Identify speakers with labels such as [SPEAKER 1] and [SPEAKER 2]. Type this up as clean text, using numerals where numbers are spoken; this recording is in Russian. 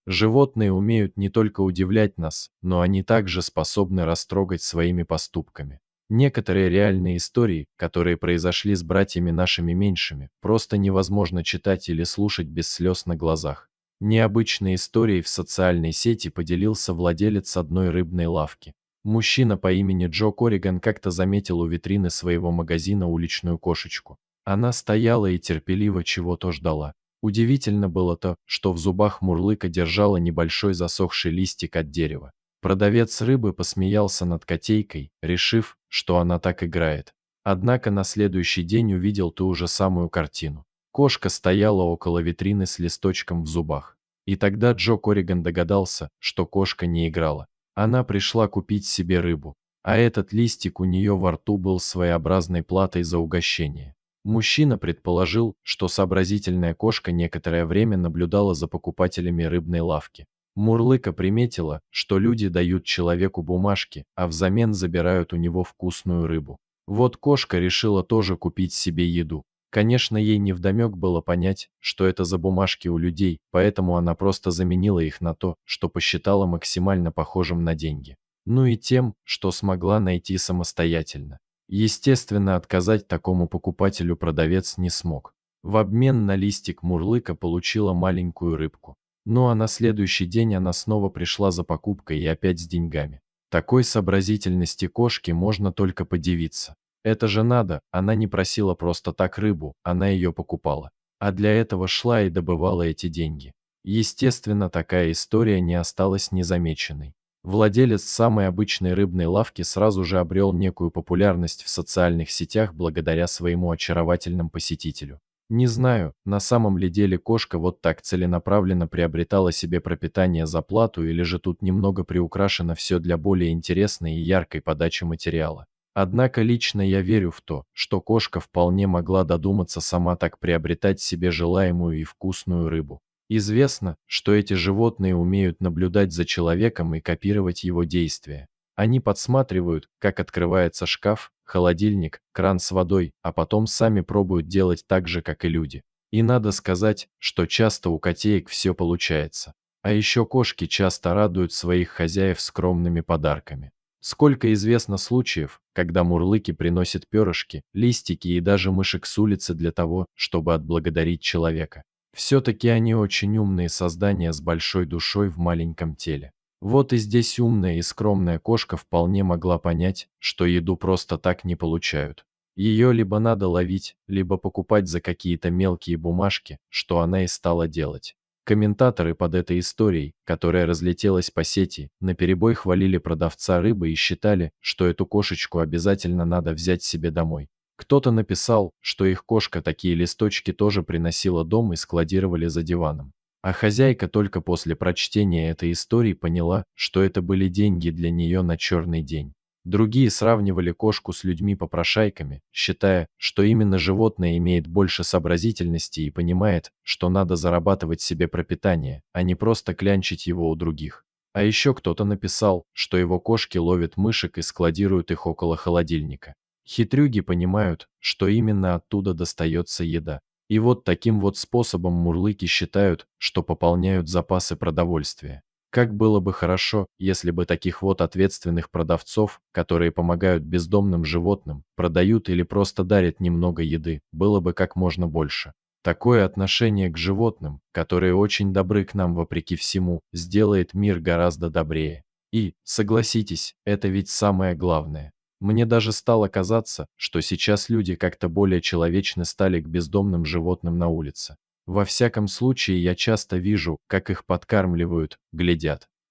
[SPEAKER 1] Животные умеют не только удивлять нас, но они также способны растрогать своими поступками. Некоторые реальные истории, которые произошли с братьями нашими меньшими, просто невозможно читать или слушать без слез на глазах. Необычной историей в социальной сети поделился владелец одной рыбной лавки. Мужчина по имени Джо Корриган как-то заметил у витрины своего магазина уличную кошечку. Она стояла и терпеливо чего-то ждала. Удивительно было то, что в зубах Мурлыка держала небольшой засохший листик от дерева. Продавец рыбы посмеялся над котейкой, решив, что она так играет. Однако на следующий день увидел ту же самую картину. Кошка стояла около витрины с листочком в зубах. И тогда Джо Корриган догадался, что кошка не играла. Она пришла купить себе рыбу, а этот листик у нее во рту был своеобразной платой за угощение. Мужчина предположил, что сообразительная кошка некоторое время наблюдала за покупателями рыбной лавки. Мурлыка приметила, что люди дают человеку бумажки, а взамен забирают у него вкусную рыбу. Вот кошка решила тоже купить себе еду. Конечно, ей невдомек было понять, что это за бумажки у людей, поэтому она просто заменила их на то, что посчитала максимально похожим на деньги. Ну и тем, что смогла найти самостоятельно. Естественно, отказать такому покупателю продавец не смог. В обмен на листик Мурлыка получила маленькую рыбку. Ну а на следующий день она снова пришла за покупкой и опять с деньгами. Такой сообразительности кошки можно только подивиться. Это же надо, она не просила просто так рыбу, она ее покупала. А для этого шла и добывала эти деньги. Естественно, такая история не осталась незамеченной. Владелец самой обычной рыбной лавки сразу же обрел некую популярность в социальных сетях благодаря своему очаровательному посетителю. Не знаю, на самом ли деле кошка вот так целенаправленно приобретала себе пропитание за плату или же тут немного приукрашено все для более интересной и яркой подачи материала. Однако лично я верю в то, что кошка вполне могла додуматься сама так приобретать себе желаемую и вкусную рыбу. Известно, что эти животные умеют наблюдать за человеком и копировать его действия. Они подсматривают, как открывается шкаф, холодильник, кран с водой, а потом сами пробуют делать так же, как и люди. И надо сказать, что часто у котеек все получается. А еще кошки часто радуют своих хозяев скромными подарками. Сколько известно случаев, когда мурлыки приносят перышки, листики и даже мышек с улицы для того, чтобы отблагодарить человека. Все-таки они очень умные создания с большой душой в маленьком теле. Вот и здесь умная и скромная кошка вполне могла понять, что еду просто так не получают. Ее либо надо ловить, либо покупать за какие-то мелкие бумажки, что она и стала делать. Комментаторы под этой историей, которая разлетелась по сети, наперебой хвалили продавца рыбы и считали, что эту кошечку обязательно надо взять себе домой. Кто-то написал, что их кошка такие листочки тоже приносила дом и складировали за диваном. А хозяйка только после прочтения этой истории поняла, что это были деньги для нее на черный день. Другие сравнивали кошку с людьми-попрошайками, считая, что именно животное имеет больше сообразительности и понимает, что надо зарабатывать себе пропитание, а не просто клянчить его у других. А еще кто-то написал, что его кошки ловят мышек и складируют их около холодильника. Хитрюги понимают, что именно оттуда достается еда. И вот таким вот способом мурлыки считают, что пополняют запасы продовольствия. Как было бы хорошо, если бы таких вот ответственных продавцов, которые помогают бездомным животным, продают или просто дарят немного еды, было бы как можно больше. Такое отношение к животным, которые очень добры к нам вопреки всему, сделает мир гораздо добрее. И, согласитесь, это ведь самое главное. Мне даже стало казаться, что сейчас люди как-то более человечны стали к бездомным животным на улице. Во всяком случае, я часто вижу, как их подкармливают, глядят.